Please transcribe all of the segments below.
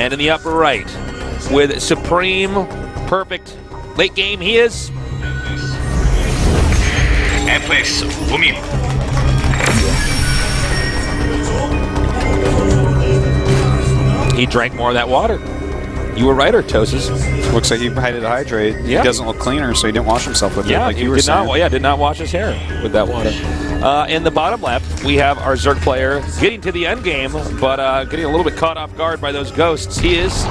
And in the upper right, with supreme, perfect late game, he is... FX GuMiho. He drank more of that water. You were right, Artosis. Looks like he had to hydrate. Yeah. He doesn't look cleaner, so he didn't wash himself with it. Like he you were did saying. did not wash his hair with that water. In the bottom left, we have our Zerg player getting to the end game, but getting a little bit caught off guard by those ghosts. He is...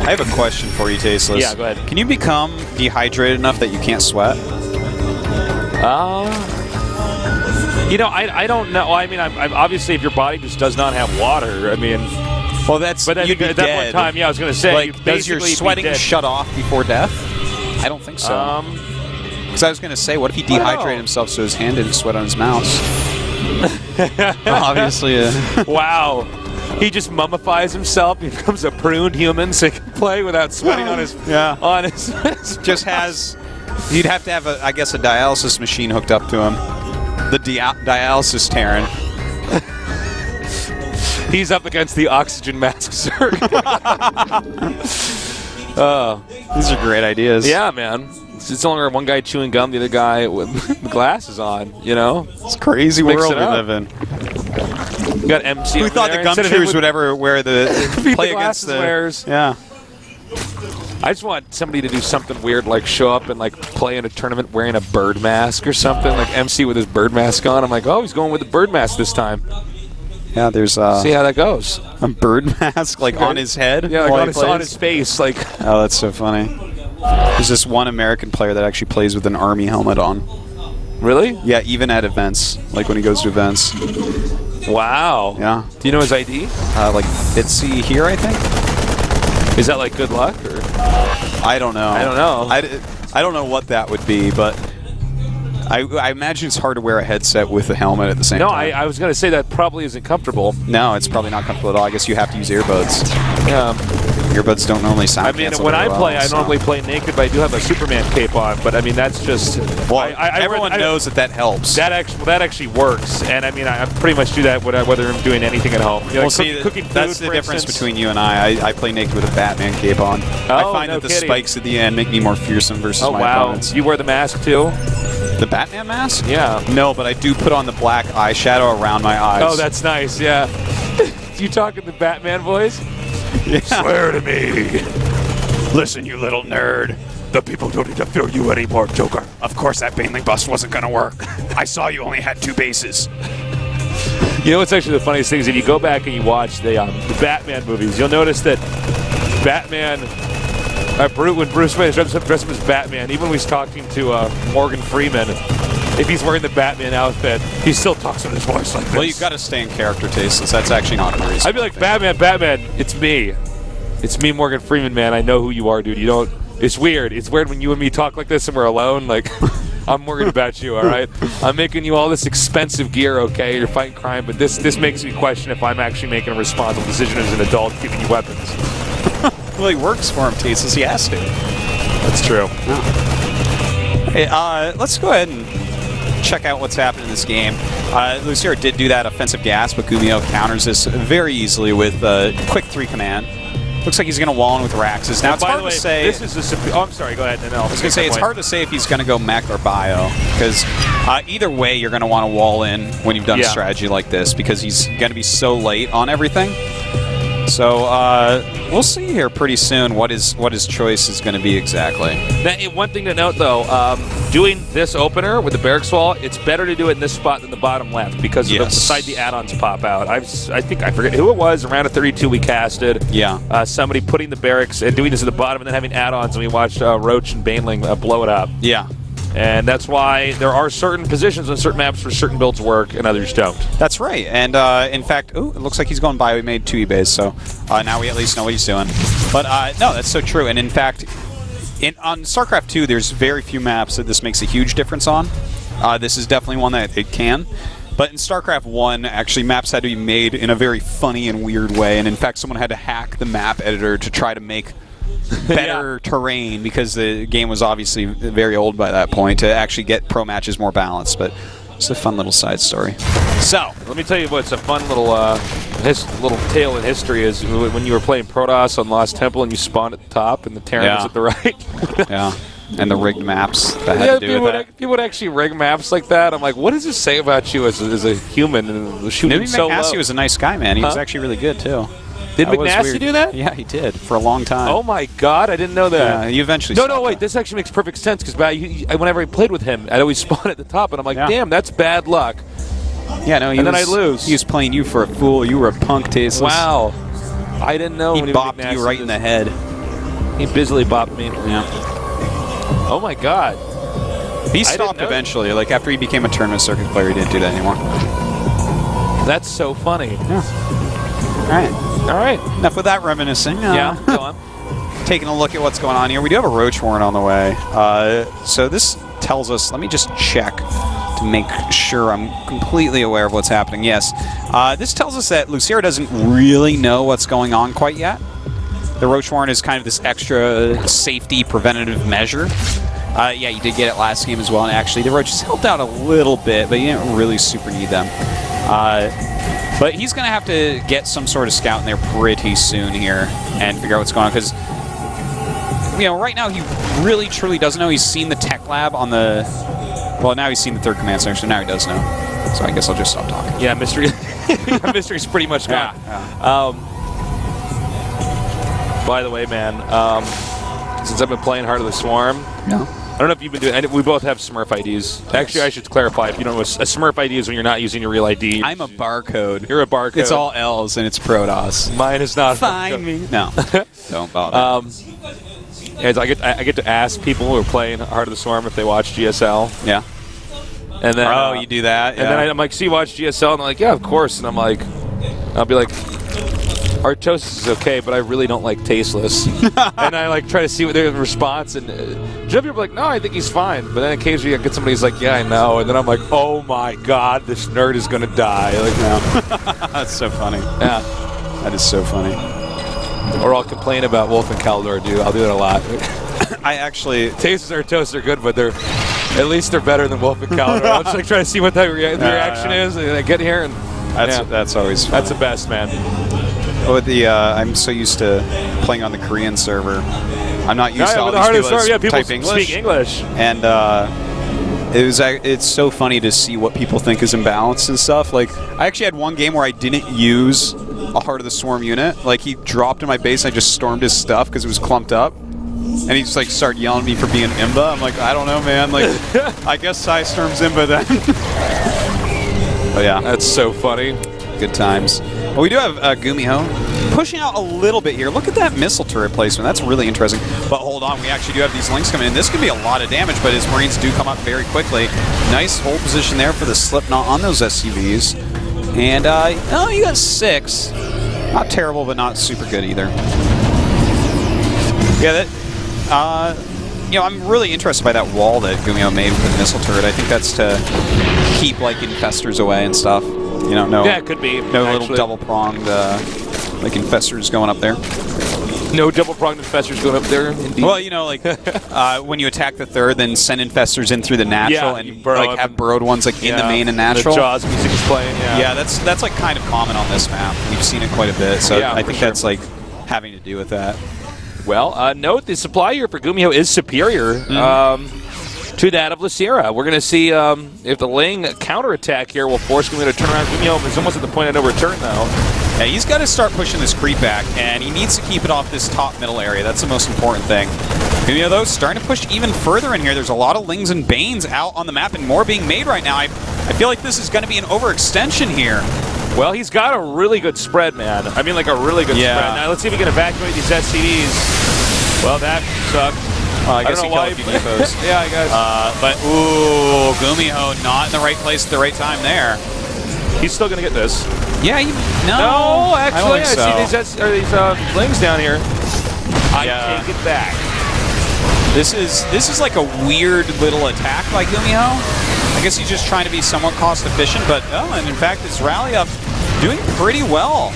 I have a question for you, Tasteless. Yeah, go ahead. Can you become dehydrated enough that you can't sweat? You know, I don't know. I mean, I'm obviously, if your body just does not have water, I mean... Well, that's... But you'd be at that dead. one time, yeah, I was going to say... Like, does your sweating shut off before death? I don't think so. Because I was going to say, what if he dehydrated himself so his hand didn't sweat on his mouse? Obviously. Wow. He just mummifies himself. He becomes a pruned human so he can play without sweating on his... Yeah. On his just has... You'd have to have, I guess, a dialysis machine hooked up to him. The dialysis Terran. He's up against the oxygen mask Zerg. These are great ideas. Yeah, man. It's no longer one guy chewing gum, the other guy with the glasses on, you know? It's a crazy world we live in. You got MC. Who thought the gumshoes would ever wear the play against the wearers? Yeah. I just want somebody to do something weird, like show up and like play in a tournament wearing a bird mask or something, like MC with his bird mask on. I'm like, oh, he's going with the bird mask this time. Yeah, there's see how that goes. A bird mask like on his head. Yeah, like on his face, like. Oh, that's so funny. There's this one American player that actually plays with an army helmet on. Really? Yeah, even at events, like when he goes to events. Wow. Yeah. Do you know his ID? Like Bitsy here, I think. Is that like good luck or? I don't know. I don't know. I don't know what that would be, but I imagine it's hard to wear a headset with a helmet at the same time. No, I was going to say that probably isn't comfortable. No, it's probably not comfortable at all. I guess you have to use earbuds. Yeah. Earbuds don't normally sound. I mean, when I play, I normally play naked, but I do have a Superman cape on. But I mean, that's just. Well, everyone knows that helps. That actually works, and I mean, I pretty much do that whether I'm doing anything at home. You know, well, see, cooking food, that's the difference between you and I. I play naked with a Batman cape on. I find that the spikes at the end make me more fearsome versus my opponents. You wear the mask too? The Batman mask? Yeah. No, but I do put on the black eyeshadow around my eyes. Oh, that's nice. Yeah. You talking the Batman voice? Yeah. Swear to me. Listen, you little nerd. The people don't need to fear you anymore, Joker. Of course that Baneling bust wasn't going to work. I saw you only had 2 bases. You know what's actually the funniest thing is if you go back and you watch the Batman movies, you'll notice that Batman, when Bruce Wayne dressed up as Batman, even when he's talking to Morgan Freeman, if he's wearing the Batman outfit, he still talks in his voice like this. Well, you've got to stay in character, Tasteless. That's actually not a reason. I'd be like, Batman, it's me. It's me, Morgan Freeman, man. I know who you are, dude. You don't... It's weird. It's weird when you and me talk like this and we're alone. Like, I'm worried about you, all right? I'm making you all this expensive gear, okay? You're fighting crime, but this makes me question if I'm actually making a responsible decision as an adult giving you weapons. Well, he works for him, Tasteless. He has to. That's true. Yeah. Hey, let's go ahead and check out what's happening in this game. Lucier did do that offensive gas, but GuMiho counters this very easily with a quick 3 command. Looks like he's going to wall in with Raxus. Now, it's hard to say... This is I'm sorry, go ahead. I was going to say, it's hard to say if he's going to go mech or bio, because either way, you're going to want to wall in when you've done a strategy like this, because he's going to be so late on everything. So we'll see here pretty soon what his choice is going to be exactly. Now, one thing to note, though, doing this opener with the barracks wall, it's better to do it in this spot than the bottom left because of the side the add-ons pop out. I forget who it was, around a 32 we casted. Yeah. Somebody putting the barracks and doing this at the bottom and then having add-ons, and we watched Roach and Baneling blow it up. Yeah. And that's why there are certain positions on certain maps where certain builds work and others don't. That's right. And in fact, it looks like he's going bio. He made 2 eBays, so now we at least know what he's doing. But no, that's so true. And in fact, on StarCraft 2, there's very few maps that this makes a huge difference on. This is definitely one that it can. But in StarCraft 1, actually, maps had to be made in a very funny and weird way. And in fact, someone had to hack the map editor to try to make better terrain, because the game was obviously very old by that point, to actually get pro matches more balanced. But It's a fun little side story. So, Let me tell you what's a fun little little tale in history is when you were playing Protoss on Lost Temple and you spawned at the top and the Terran was Yeah. at the right. yeah. And the rigged maps that had Yeah, to do with that. people would actually rig maps like that. I'm like, what does this say about you as a human and shooting Maybe so McNasty low? was a nice guy, man. He was Huh? actually really good, too. Did That was McNasty weird. do that? Yeah, he did for a long time. Oh my God, I didn't know that. Yeah, he eventually No, stopped wait. that. This actually makes perfect sense because whenever I played with him, I'd always spawn at the top, and I'm like, Yeah. damn, that's bad luck. Yeah, no, And then I lose. He was playing you for a fool. You were a punk, tasteless. Wow, I didn't know. He when bopped McNasty you right in the head. He busily bopped me. Yeah. Oh my God. He didn't stopped know. eventually. Like, after he became a tournament circuit player, he didn't do that anymore. That's so funny. All right. All right. Enough with that reminiscing. Yeah, go on. Taking a look at what's going on here. We do have a roach warren on the way. So this tells us, let me just check to make sure I'm completely aware of what's happening. Yes. This tells us that Lucera doesn't really know what's going on quite yet. The roach warren is kind of this extra safety preventative measure. Yeah, you did get it last game as well, and actually the roaches helped out a little bit, but you didn't really super need them. But he's going to have to get some sort of scout in there pretty soon here and figure out what's going on, because right now he really truly doesn't know. He's seen the tech lab on the... Well, now he's seen the third command center, so now he does know. So I guess I'll just stop talking. Yeah, mystery. Mystery's pretty much gone. Yeah. By the way, man, since I've been playing Heart of the Swarm, No. I don't know if you've been doing. And we both have Smurf IDs. Actually, I should clarify. If you don't know, a Smurf ID is when you're not using your real ID. I'm a barcode. You're a barcode. It's all L's and it's Protoss. Mine is not. Find me. No. Don't bother. As I get to ask people who are playing Heart of the Swarm if they watch GSL, Yeah. and then You do that? and then I'm like, "See, watch GSL," and they're like, "Yeah, of course." And I'm like, I'll be like, "Artosis is okay, but I really don't like Tasteless." And I like try to see what their response, and people are like, "No, I think he's fine." But then occasionally I get somebody who's like, "Yeah, I know," and then I'm like, "Oh my God, this nerd is gonna die!" Like, That's so funny. yeah. That is so funny. Or I'll complain about Wolf and Caldor, dude. I'll do that a lot. I actually... Tastes or toast are good, but at least they're better than Wolf and Caldor. I'll just like try to see what the reaction is, and I get here, and That's always fun. that's the best, man. With the I'm so used to playing on the Korean server. I'm not used to all with these the people hardest that people type English. speak English. And it's so funny to see what people think is imbalanced and stuff. Like, I actually had one game where I didn't use a Heart of the Swarm unit. Like, he dropped in my base and I just stormed his stuff because it was clumped up. And he just like started yelling at me for being Imba. I'm like, I don't know, man. Like, I guess Psystorm's Imba then. Oh yeah, That's so funny. good times. Well, we do have GuMiho pushing out a little bit here. Look at that missile turret placement. That's really interesting. But hold on, we actually do have these links coming in. This could be a lot of damage, but his Marines do come up very quickly. Nice hold position there for the Slipknot on those SCVs. And, you got 6. Not terrible, but not super good either. Yeah, I'm really interested by that wall that GuMiho made with the missile turret. I think that's to keep, like, infestors away and stuff. Yeah, it could be. No little double-pronged, like, infestors going up there. No double-pronged infestors going up there, indeed. Well, like, when you attack the third, then send infestors in through the natural you and, burrow like, up have and- burrowed ones, like, in the main and natural. The Jaws music is playing, yeah. Yeah, that's like, kind of common on this map. We've seen it quite a bit, so Yeah, I for think sure. that's, like, having to do with that. Well, note the supply here for GuMiho is superior to that of Lucera. We're going to see if the Ling counterattack here will force GuMiho to turn around. GuMiho is almost at the point of no return, though. Yeah, he's got to start pushing this creep back, and he needs to keep it off this top middle area. That's the most important thing. GuMiho, though, starting to push even further in here. There's a lot of Lings and Banes out on the map, and more being made right now. I feel like this is going to be an overextension here. Well, he's got a really good spread, man. I mean, like a really good spread. Now, let's see if he can evacuate these SCVs. Well, that sucked. Well, I guess don't he know why. killed a few depots. Yeah, I guess. But, ooh, GuMiho not in the right place at the right time there. He's still going to get this. Yeah, No, actually, I don't think see these Lings down here. I Yeah. take it back. This is like a weird little attack by GuMiho. I guess he's just trying to be somewhat cost efficient, but and in fact, his rally up doing pretty well.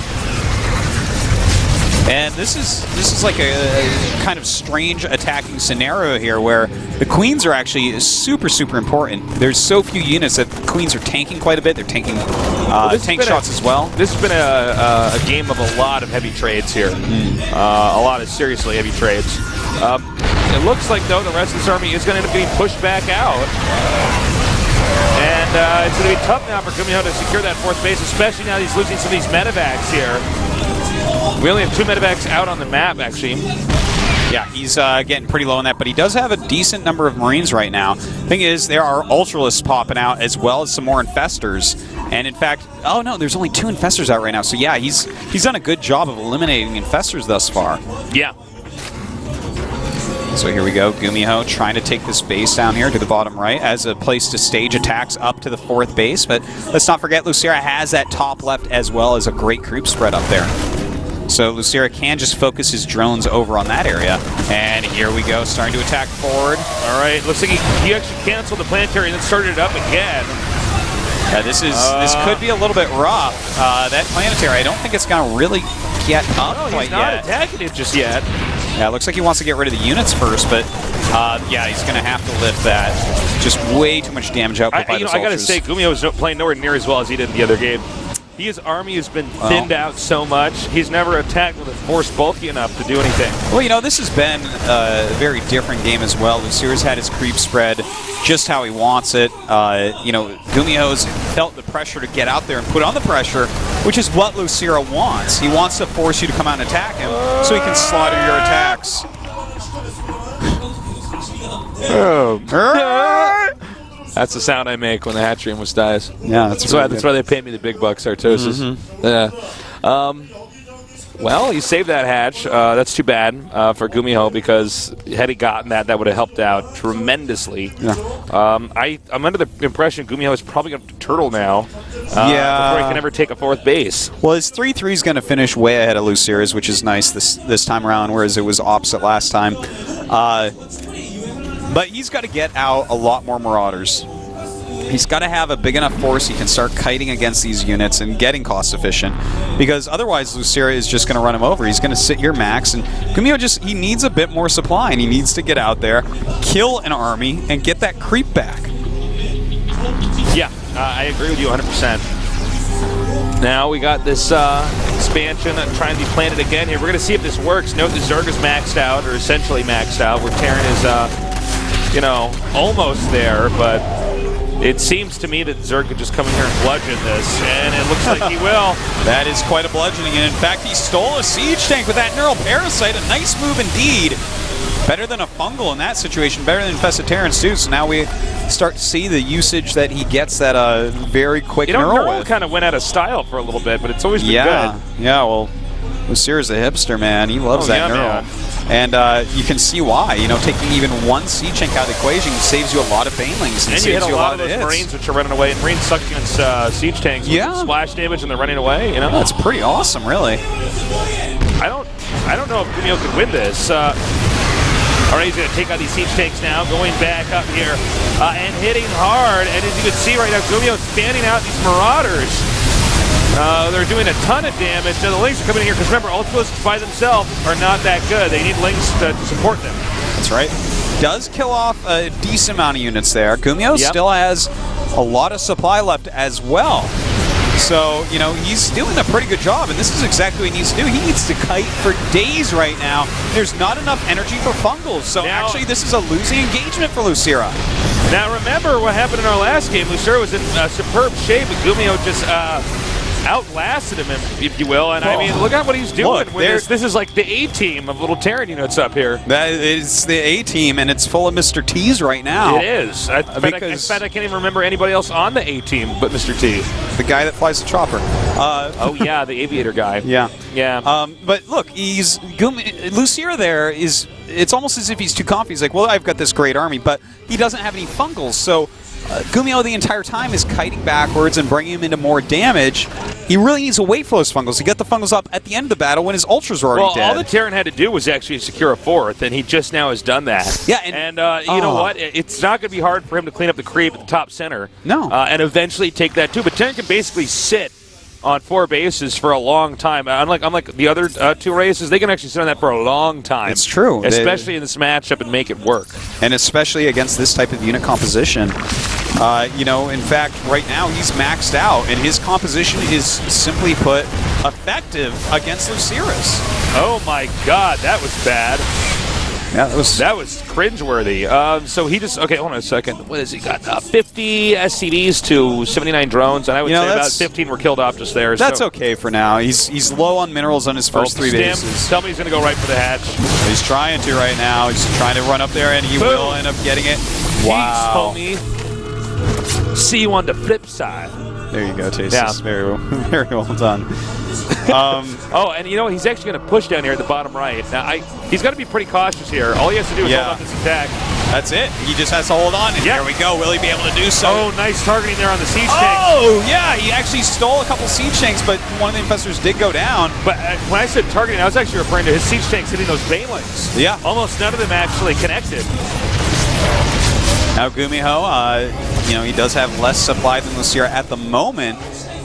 And this is like a kind of strange attacking scenario here where the queens are actually super, super important. There's so few units that the queens are tanking quite a bit. They're tanking tank shots as well. This has been a game of a lot of heavy trades here. A lot of seriously heavy trades. It looks like, though, the rest of this army is going to end up getting pushed back out. And it's going to be tough now for GuMiho to secure that 4th base, especially now he's losing some of these medevacs here. We only have 2 medevacs out on the map, actually. Yeah, he's getting pretty low on that, but he does have a decent number of Marines right now. Thing is, there are Ultralists popping out as well as some more Infestors. And in fact, oh no, there's only 2 Infestors out right now. So yeah, he's done a good job of eliminating Infestors thus far. Yeah. So here we go, GuMiho trying to take this base down here to the bottom right as a place to stage attacks up to the 4th base. But let's not forget, Lucera has that top left as well as a great creep spread up there. So Lucera can just focus his drones over on that area. And here we go, starting to attack forward. All right, looks like he actually canceled the planetary and then started it up again. Yeah, this could be a little bit rough. That planetary, I don't think it's going to really get up quite yet. He's not attacking it just yet. Yeah, it looks like he wants to get rid of the units first, but yeah, he's going to have to lift that. Just way too much damage output by the soldiers. I got to say, GuMiho is playing nowhere near as well as he did in the other game. His army has been thinned out so much, he's never attacked with a force bulky enough to do anything. Well, you know, this has been a very different game as well. Lucera's had his creep spread just how he wants it. You know, GuMiho's felt the pressure to get out there and put on the pressure, which is what Lucera wants. He wants to force you to come out and attack him so he can slaughter your attacks. That's the sound I make when the hatchery almost dies. Yeah, that's why they pay me the big bucks, Artosis. Yeah. Well, he saved that hatch. That's too bad for GuMiho, because had he gotten that, that would have helped out tremendously. Yeah. I'm under the impression GuMiho is probably going to turtle now. Before he can ever take a 4th base. Well, his 3-3 is going to finish way ahead of Lucera's, which is nice this time around, whereas it was opposite last time. But he's got to get out a lot more Marauders. He's got to have a big enough force he can start kiting against these units and getting cost efficient, because otherwise Lucera is just going to run him over. He's going to sit your max, and GuMiho he needs a bit more supply, and he needs to get out there, kill an army, and get that creep back. Yeah, I agree with you 100%. Now we got this expansion trying to be planted again here. We're going to see if this works. Note that Zerg is maxed out, or essentially maxed out, where Terran is, you know, almost there, but it seems to me that Zerg could just come in here and bludgeon this, and it looks like he will. That is quite a bludgeoning, and in fact, he stole a siege tank with that neural parasite. A nice move indeed. Better than a fungal in that situation, better than infested Terrans too, so now we start to see the usage that he gets that very quick neural with. Kind of went out of style for a little bit, but it's always been good. Yeah, well, Lucera's a hipster, man. He loves that neural. Man. And you can see why. You know, taking even one siege tank out of the equation saves you a lot of banelings and you saves hit you a lot of those hits. Marines which are running away, and Marines suck against siege tanks with splash damage, and they're running away. You know, that's pretty awesome, really. I don't know if GuMiho could win this. All right, he's going to take out these siege tanks now, going back up here and hitting hard. And as you can see right now, GuMiho is fanning out these Marauders. They're doing a ton of damage. Now the Lings are coming in here, because remember, Ultralists by themselves are not that good. They need Lings to support them. That's right. Does kill off a decent amount of units there. GuMiho still has a lot of supply left as well. So, you know, he's doing a pretty good job, and this is exactly what he needs to do. He needs to kite for days right now. There's not enough energy for fungals, so actually this is a losing engagement for Lucera. Now remember what happened in our last game. Lucera was in superb shape, and GuMiho just outlasted him, if you will. And I mean, look at what he's doing. Look, this is like the A-team of little Terran units up here. That is the A-team, and it's full of Mr. T's right now. It is. In fact, I can't even remember anybody else on the A-team but Mr. T. The guy that flies the chopper. Oh, yeah, the aviator guy. Yeah. Yeah. But look, Lucera there is, it's almost as if he's too confident. He's like, well, I've got this great army, but he doesn't have any fungals, so GuMiho the entire time is kiting backwards and bringing him into more damage. He really needs to wait for those fungals. He got the fungals up at the end of the battle when his ultras were already dead. All the Terran had to do was actually secure a 4th, and he just now has done that. Yeah, and you know what? It's not going to be hard for him to clean up the creep at the top center. No. And eventually take that too. But Terran can basically sit on 4 bases for a long time. Unlike the other 2 races, they can actually sit on that for a long time. It's true. Especially in this matchup and make it work. And especially against this type of unit composition. You know, in fact, right now he's maxed out, and his composition is, simply put, effective against Lucerys. Oh my god, that was bad. Yeah, that was cringeworthy. So he just, okay, hold on a second. What has he got? 50 SCVs to 79 drones, and I would say about 15 were killed off just there. That's so. okay for now. He's low on minerals on his first 3 bases. Tell me he's going to go right for the hatch. He's trying to right now. He's trying to run up there, and he will end up getting it. Wow. Peace, homie. See you on the flip side. There you go, Chase. Yeah. Very well done. Oh, and you know, he's actually going to push down here at the bottom right. Now, he's got to be pretty cautious here. All he has to do is hold on this attack. That's it. He just has to hold on, and here we go. Will he be able to do so? Oh, nice targeting there on the siege tank. Oh, yeah. He actually stole a couple siege tanks, but one of the infestors did go down. But when I said targeting, I was actually referring to his siege tanks hitting those banelings. Yeah. Almost none of them actually connected. Now GuMiho, you know, he does have less supply than Lucera at the moment.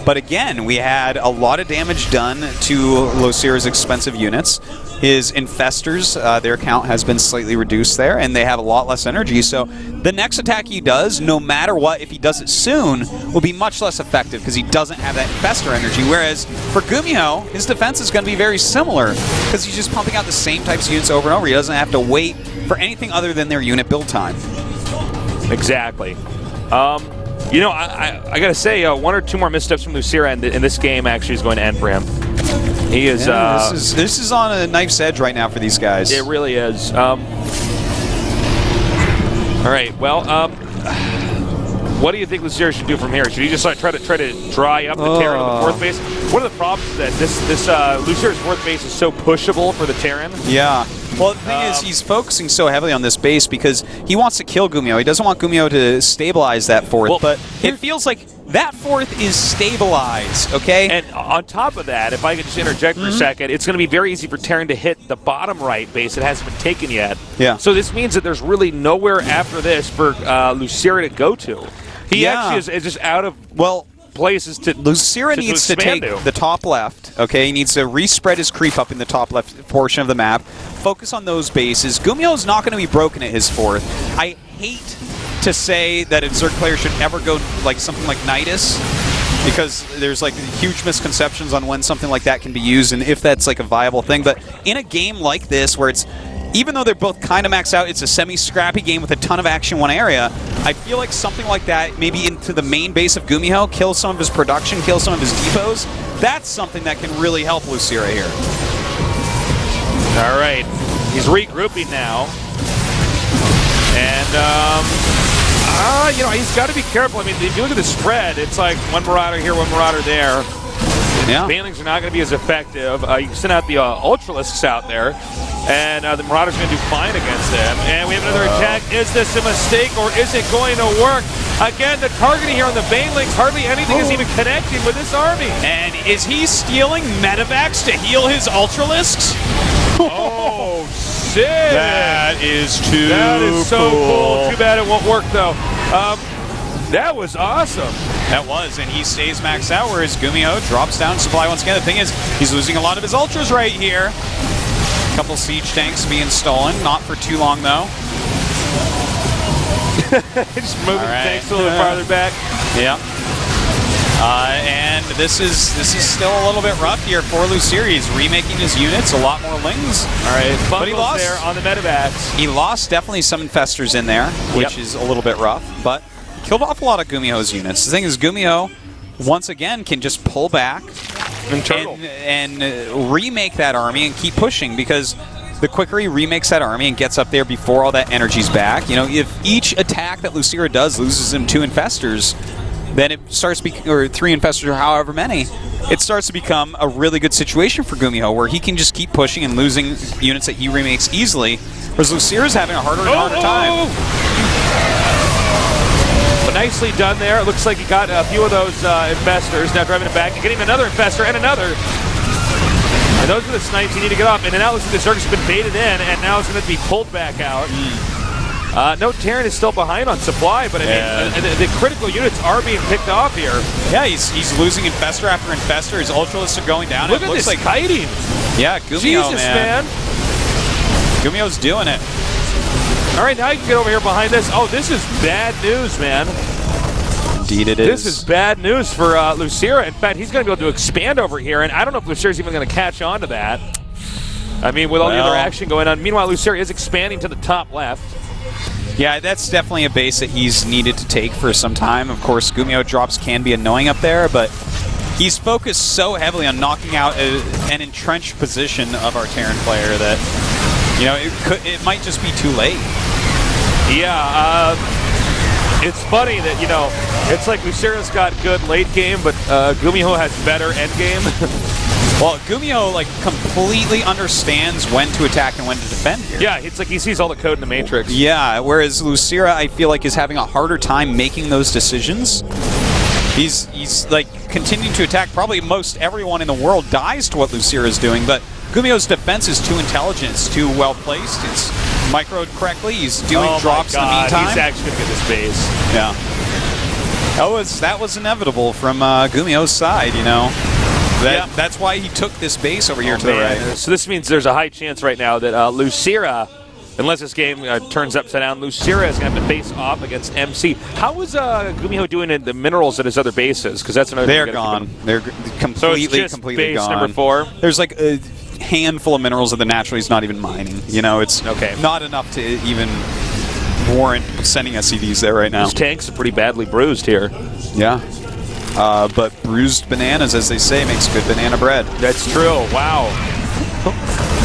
But again, we had a lot of damage done to Lucera's expensive units. His infestors, their count has been slightly reduced there, and they have a lot less energy. So the next attack he does, no matter what, if he does it soon, will be much less effective because he doesn't have that infestor energy. Whereas for GuMiho, his defense is going to be very similar because he's just pumping out the same types of units over and over. He doesn't have to wait for anything other than their unit build time. Exactly. You know, I got to say, 1 or 2 more missteps from Lucera, and this game actually is going to end for him. He is. Yeah, this is on a knife's edge right now for these guys. It really is. All right. Well, what do you think Lucera should do from here? Should he just try to dry up the Terran on the 4th base? One of the problems is that this Lucera's 4th base is so pushable for the Terran. Yeah. Well, the thing is, he's focusing so heavily on this base because he wants to kill GuMiho. He doesn't want GuMiho to stabilize that 4th, well, but it feels like that 4th is stabilized, okay? And on top of that, if I could just interject for a second, it's going to be very easy for Terran to hit the bottom right base that hasn't been taken yet. Yeah. So this means that there's really nowhere after this for Lucera to go to. He actually is just out of places to Lucera needs to take the top left, okay? He needs to respread his creep up in the top left portion of the map, focus on those bases. GuMiho's not going to be broken at his 4th. I hate to say that a Zerg player should ever go like something like Nidus, because there's like huge misconceptions on when something like that can be used and if that's like a viable thing. But in a game like this where it's, even though they're both kind of maxed out, it's a semi-scrappy game with a ton of action in one area, I feel like something like that, maybe into the main base of GuMiho, kill some of his production, kill some of his depots, that's something that can really help Lucera here. All right. He's regrouping now. And, you know, he's got to be careful. I mean, if you look at the spread, it's like one Marauder here, one Marauder there. Yeah. Banelings are not going to be as effective. You can send out the Ultralisks out there, and the Marauder's going to do fine against them. And we have another attack. Is this a mistake, or is it going to work? Again, the targeting here on the Banelings, hardly anything is even connecting with this army. And is he stealing medevacs to heal his Ultralisks? Oh, shit! That is too That is so cool. Too bad it won't work, though. That was awesome. That was, and he stays maxed out, whereas GuMiho drops down supply once again. The thing is, he's losing a lot of his ultras right here. A couple siege tanks being stolen, not for too long though. Just moving the tanks a little farther back. Yeah. And this is still a little bit rough here for Lucera. He's remaking his units, a lot more lings. All right, but he lost there on the medevacs. He lost definitely some infestors in there, which is a little bit rough, but killed off a lot of GuMiho's units. The thing is, GuMiho, once again, can just pull back and remake that army and keep pushing, because the quicker he remakes that army and gets up there before all that energy's back, you know, if each attack that Lucera does loses him 2 infestors, then it starts or 3 infestors or however many, it starts to become a really good situation for GuMiho, where he can just keep pushing and losing units that he remakes easily, whereas Lucera's having a harder and harder time. But nicely done there. It looks like he got a few of those infestors. Now driving it back and getting another infestor and another. And those are the snipes you need to get up. And now it looks like the Zerg's been baited in, and now it's going to be pulled back out. No, Terran is still behind on supply, but I mean, the critical units are being picked off here. Yeah, he's losing Infestor after Infestor. His Ultralists are going down. Look it at looks this kiting. Yeah, GuMiho, Jesus, man. GuMiho's doing it. All right, now you can get over here behind this. Oh, this is bad news, man. Indeed it is. This is bad news for Lucira. In fact, he's going to be able to expand over here, and I don't know if Lucira's even going to catch on to that. I mean, with all the other action going on. Meanwhile, Lucira is expanding to the top left. Yeah, that's definitely a base that he's needed to take for some time. Of course, GuMiho drops can be annoying up there, but he's focused so heavily on knocking out an entrenched position of our Terran player that, you know, it might just be too late. Yeah, it's funny that, you know, it's like Lucira's got good late game, but GuMiho has better end game. Well, GuMiho, like, completely understands when to attack and when to defend here. Yeah, it's like he sees all the code in the Matrix. Yeah, whereas Lucira, I feel like, is having a harder time making those decisions. He's like, continuing to attack. Probably most everyone in the world dies to what Lucira is doing, but GuMiho's defense is too intelligent. It's too well-placed. It's microed correctly. He's doing drops in the meantime. He's actually going to get this base. Yeah. That was inevitable from GuMiho's side, you know. That's why he took this base over here to the right. So this means there's a high chance right now that Lucira, unless this game turns upside down, Lucira is going to have to face off against MC. How is GuMiho doing in the minerals at his other bases? Because that's another. They're gone. They're completely, so it's just completely base gone. number 4. There's like a handful of minerals that the natural he's not even mining. You know, it's not enough to even warrant sending SCVs there right now. His tanks are pretty badly bruised here. Yeah. But bruised bananas, as they say, makes good banana bread. That's true. Wow.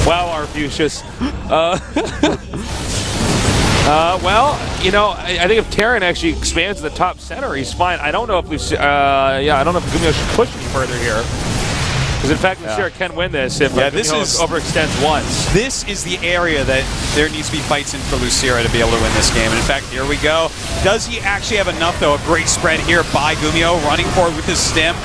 Wow, Arfucius. Well, you know, I think if Terran actually expands to the top center, he's fine. I don't know if I don't know if GuMiho should push any further here. Because in fact, Lucira can win this if GuMiho overextends once. This is the area that there needs to be fights in for Lucira to be able to win this game. And in fact, here we go. Does he actually have enough, though? A great spread here by GuMiho, running forward with his stim.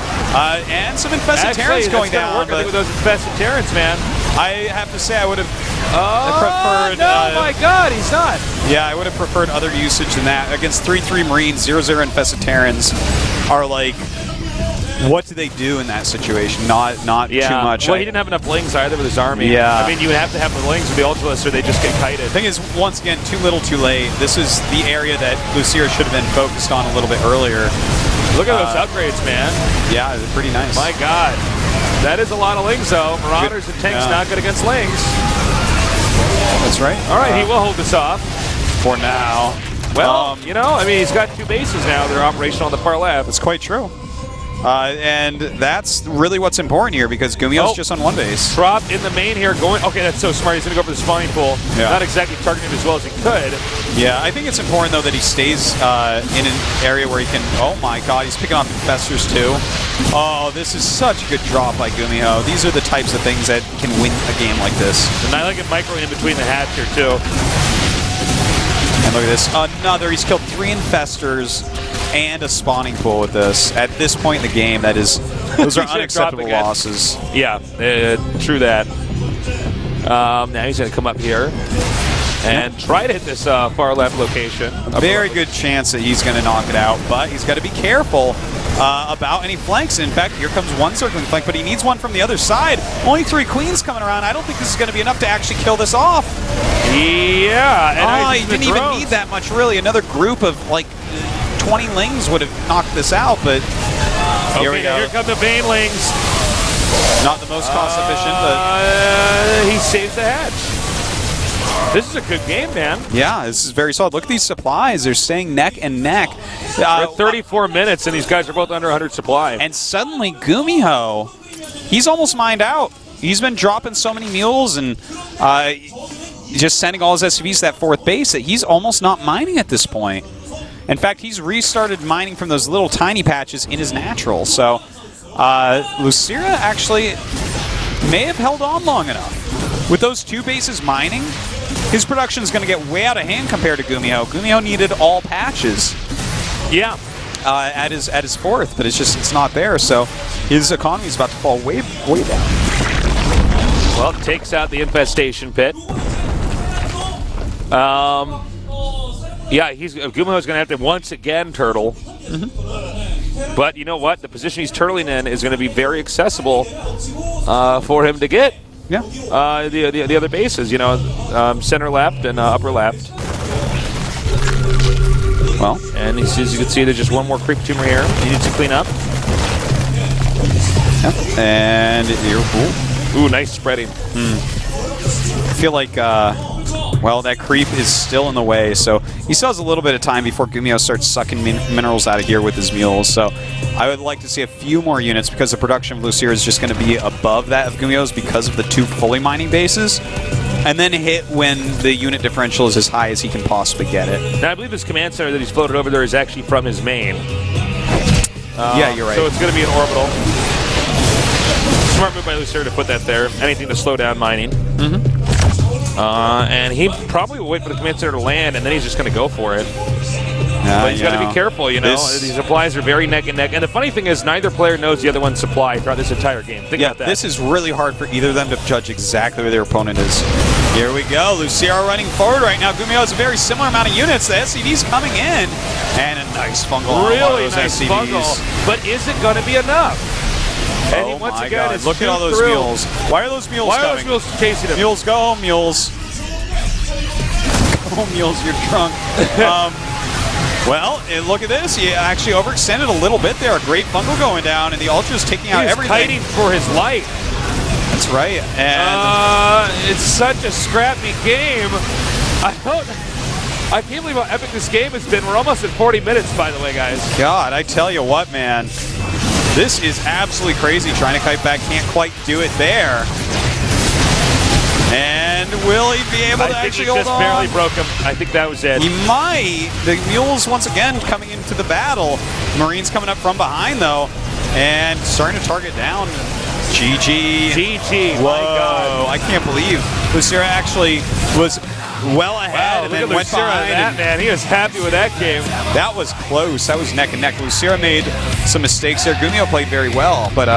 And some infested Terrans going down. Work, I think, with those infested Terrans, man. I have to say, I would have preferred... No, my God, he's not. Yeah, I would have preferred other usage than that. Against 3-3 Marines, 0-0 infested Terrans are like... What do they do in that situation? Not too much. Well, he didn't have enough lings either with his army. Yeah. I mean, you would have to have the lings with the Ultralists or they just get kited. The thing is, once again, too little too late. This is the area that Lucira should have been focused on a little bit earlier. Look at those upgrades, man. Yeah, they're pretty nice. My God. That is a lot of lings, though. Marauders and tanks not good against lings. That's right. All right, he will hold this off. For now. Well, you know, I mean, he's got 2 bases now. They're operational on the far left. That's quite true. And that's really what's important here because GuMiho's just on 1 base. Drop in the main here. Okay, that's so smart. He's going to go for the spawning pool. Yeah. Not exactly targeting it as well as he could. Yeah, I think it's important, though, that he stays in an area where he can... Oh, my God, he's picking off infestors, too. Oh, this is such a good drop by GuMiho. These are the types of things that can win a game like this. And I like it micro in between the hats here, too. And look at this. He's killed 3 infestors and a spawning pool with this. At this point in the game, those are unacceptable losses. Yeah, true that. Now he's going to come up here and try to hit this far left location. A very good chance that he's going to knock it out, but he's got to be careful about any flanks. In fact, here comes 1 circling flank, but he needs 1 from the other side. Only 3 queens coming around. I don't think this is going to be enough to actually kill this off. Yeah. And he didn't even need that much, really. Another group of, like, 20 lings would have knocked this out, but here we go. Here come the Banelings. Not the most cost efficient, but he saves the hatch. This is a good game, man. Yeah, this is very solid. Look at these supplies. They're staying neck and neck. We're at 34 minutes, and these guys are both under 100 supply. And suddenly, GuMiho, he's almost mined out. He's been dropping so many mules and just sending all his SCVs to that 4th base that he's almost not mining at this point. In fact, he's restarted mining from those little tiny patches in his natural. So Lucira actually may have held on long enough. With those 2 bases mining, his production is going to get way out of hand compared to GuMiho. GuMiho needed all patches. Yeah. At his 4th, but it's not there. So his economy is about to fall way down. Well, it takes out the infestation pit. Yeah, GuMiho's going to have to once again turtle. But you know what? The position he's turtling in is going to be very accessible for him to get the other bases. You know, center left and upper left. Well, and as you can see, there's just one more creep tumor here. He needs to clean up. Yep. And ooh, nice spreading. I feel like, well, that creep is still in the way, so he still has a little bit of time before GuMiho starts sucking minerals out of here with his mules. So I would like to see a few more units because the production of Lucira is just going to be above that of GuMiho's because of the 2 fully mining bases. And then hit when the unit differential is as high as he can possibly get it. Now, I believe this command center that he's floated over there is actually from his main. Yeah, you're right. So it's going to be an orbital. Smart move by Lucira to put that there. Anything to slow down mining. And he probably will wait for the command center to land, and then he's just going to go for it. But he's got to be careful, you know. These supplies are very neck and neck. And the funny thing is, neither player knows the other one's supply throughout this entire game. Think about that. This is really hard for either of them to judge exactly where their opponent is. Here we go. Lucira running forward right now. GuMiho has a very similar amount of units. The SCV's coming in. And a nice fungal. Really nice fungal. But is it going to be enough? And once again, God. Look at all those mules. Why are those mules coming? Why are those mules chasing him? Mules, go home, mules. Go home, mules, you're drunk. Well, look at this. He actually overextended a little bit there. A great fungal going down, and the Ultra's taking out everything. He's kiting for his life. That's right. And it's such a scrappy game. I can't believe how epic this game has been. We're almost at 40 minutes, by the way, guys. God, I tell you what, man. This is absolutely crazy. Trying to kite back, can't quite do it there. And will he be able to actually hold on? I think he just barely broke him. I think that was it. He might. The mules, once again, coming into the battle. Marines coming up from behind, though, and starting to target down. GG. GG. Whoa. My God. I can't believe Lucira actually was well ahead and then went behind. That, man. He was happy with that game. That was close. That was neck and neck. Lucira made some mistakes there. GuMiho played very well, but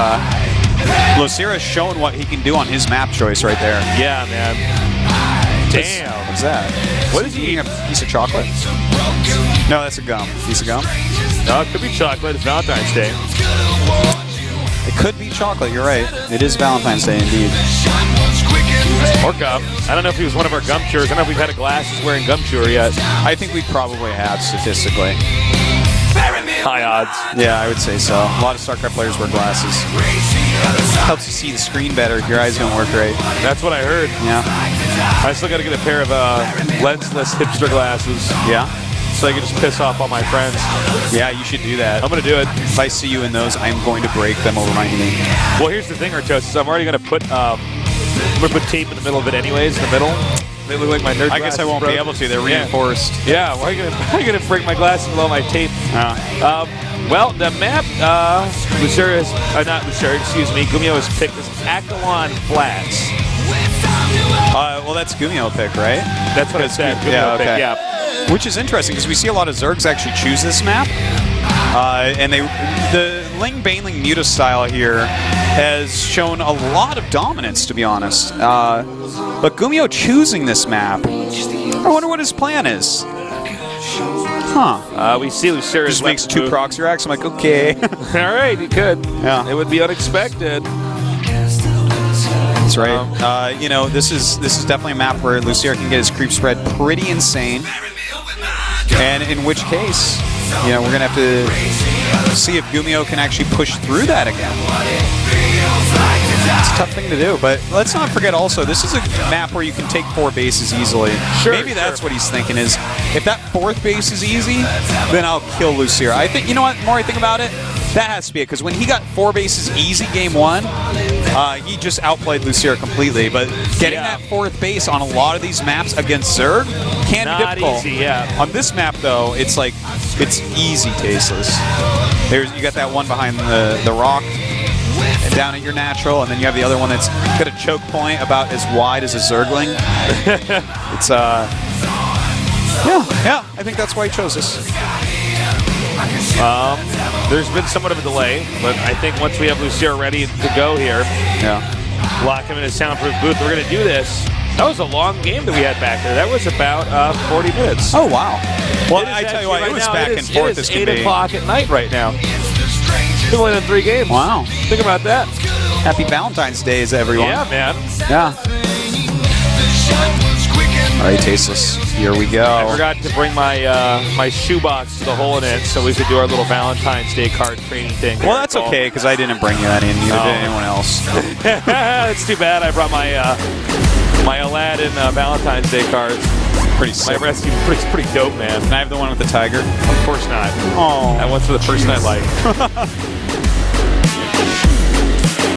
Lucira's showing what he can do on his map choice right there. Yeah, man. Damn. What's that? What is he eating? A piece of chocolate? No, that's a gum. Piece of gum? No, it could be chocolate. It's Valentine's Day. It could be chocolate. You're right. It is Valentine's Day indeed. Or gum. I don't know if he was one of our gum chewers. I don't know if we've had a glasses wearing gum chewer yet. I think we probably have statistically. High odds. Yeah, I would say so. A lot of StarCraft players wear glasses. Helps you see the screen better if your eyes don't work right. That's what I heard. Yeah. I still got to get a pair of lensless hipster glasses. Yeah. So I can just piss off all my friends. Yeah, you should do that. I'm going to do it. If I see you in those, I'm going to break them over my knee. Well, here's the thing, Artos, is I'm already going to put tape in the middle of it anyways, in the middle. They look like my nerd glasses. I guess I won't be able to. They're reinforced. Yeah, why are you going to break my glasses below my tape? Well, the map, Lucira has, not Lucira, excuse me, GuMiho has picked this Akalon Flats. Well, that's GuMiho pick, right? That's what it said. Yeah, okay. Pick, yeah. Which is interesting because we see a lot of Zergs actually choose this map. And the Ling Baneling Muta style here has shown a lot of dominance, to be honest. But GuMiho choosing this map, I wonder what his plan is. Huh. We see Lucira just makes 2 proxy racks. I'm like, okay. All right, you could. Yeah. It would be unexpected. That's right. You know, this is definitely a map where Lucira can get his creep spread pretty insane. And in which case, you know, we're going to have to see if GuMiho can actually push through that again. It's a tough thing to do, but let's not forget also, this is a map where you can take 4 bases easily. Sure, maybe that's what he's thinking is, if that 4th base is easy, then I'll kill Lucira. I think, you know what, the more I think about it, that has to be it, because when he got 4 bases easy game 1, he just outplayed Lucira completely, but getting that 4th base on a lot of these maps against Zerg can be difficult. Easy, yeah. On this map, though, it's like, it's easy tasteless. You got that one behind the rock, and down at your natural, and then you have the other one that's got a choke point about as wide as a Zergling. It's, yeah, I think that's why he chose this. There's been somewhat of a delay, but I think once we have Lucira ready to go here, yeah, lock him in his soundproof booth, we're going to do this. That was a long game that we had back there. That was about 40 minutes. Oh, wow. Well, It is I tell you what, actually it was right now, back it and is- forth It as is can 8 be. o'clock at night right now. We've only done 3 games. Wow. Think about that. Happy Valentine's Days, everyone. Yeah, man. Yeah. All right, Tasteless. Here we I go. forgot to bring my my shoebox to the hole in it so we could do our little Valentine's Day card training thing. Well, that's okay, because I didn't bring you any, and neither did anyone else. It's too bad. I brought my my Aladdin Valentine's Day cards. Pretty My sick. rescue, pretty dope, man. Can I have the one with the tiger? Of course not. Oh. That one's for the person I like.